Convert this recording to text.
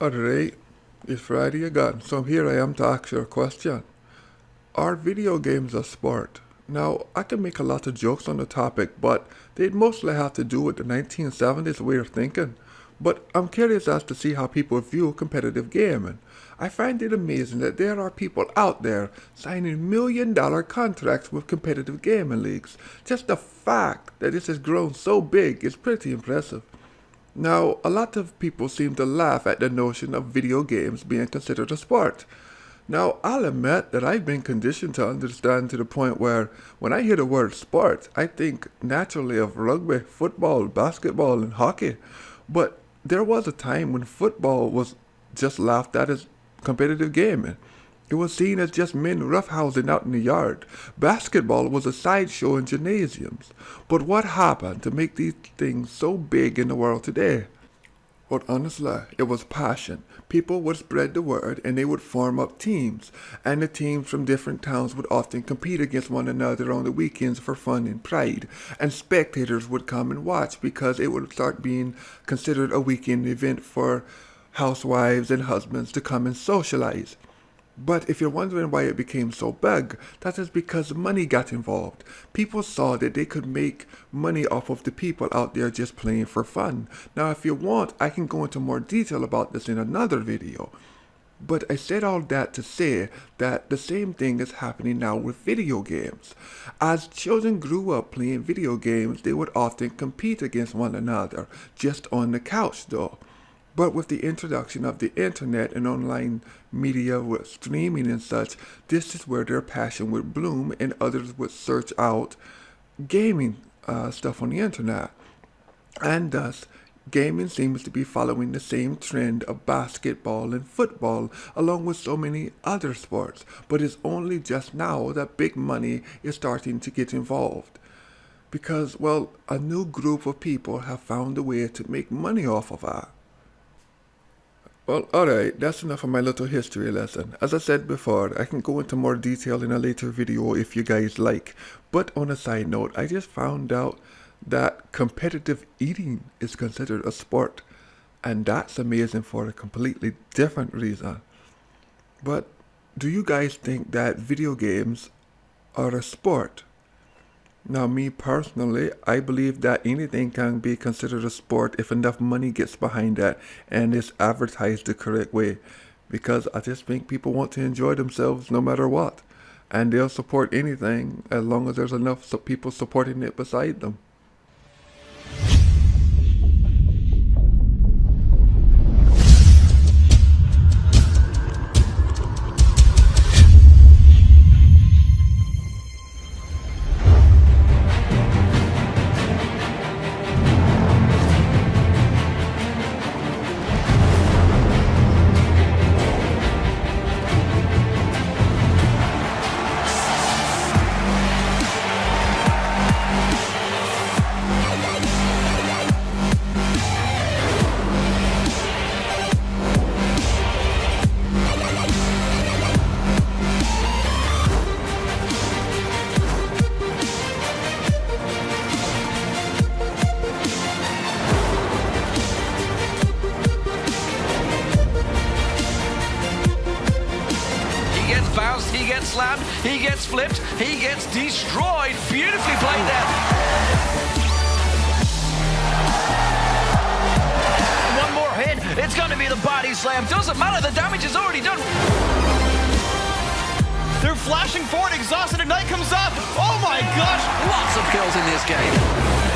Alright, it's Friday again, so here I am to ask you a question. Are video games a sport? Now, I can make a lot of jokes on the topic, but they'd mostly have to do with the 1970s way of thinking. But I'm curious as to see how people view competitive gaming. I find it amazing that there are people out there signing $1 million contracts with competitive gaming leagues. Just the fact that this has grown so big is pretty impressive. Now, a lot of people seem to laugh at the notion of video games being considered a sport. Now, I'll admit that I've been conditioned to understand to the point where when I hear the word sport, I think naturally of rugby, football, basketball, and hockey. But there was a time when football was just laughed at as competitive gaming. It was seen as just men roughhousing out in the yard. Basketball was a sideshow in gymnasiums. But what happened to make these things so big in the world today? Well, honestly, it was passion. People would spread the word and they would form up teams. And the teams from different towns would often compete against one another on the weekends for fun and pride. And spectators would come and watch because it would start being considered a weekend event for housewives and husbands to come and socialize. But if you're wondering why it became so big, that is because money got involved. People saw that they could make money off of the people out there just playing for fun. Now, if you want, I can go into more detail about this in another video. But I said all that to say that the same thing is happening now with video games. As children grew up playing video games, they would often compete against one another, just on the couch though. But with the introduction of the internet and online media with streaming and such, this is where their passion would bloom and others would search out gaming stuff on the internet. And thus, gaming seems to be following the same trend of basketball and football along with so many other sports. But it's only just now that big money is starting to get involved. Because, well, a new group of people have found a way to make money off of that. Well, alright, that's enough of my little history lesson. As I said before, I can go into more detail in a later video if you guys like. But on a side note, I just found out that competitive eating is considered a sport. And that's amazing for a completely different reason. But do you guys think that video games are a sport? Now, me personally, I believe that anything can be considered a sport if enough money gets behind that and is advertised the correct way. Because I just think people want to enjoy themselves no matter what. And they'll support anything as long as there's enough people supporting it beside them. He gets slammed, he gets flipped, he gets destroyed. Beautifully played there. One more hit, it's going to be the body slam. Doesn't matter, the damage is already done. They're flashing forward, exhausted, and Knight comes up. Oh my gosh! Lots of kills in this game.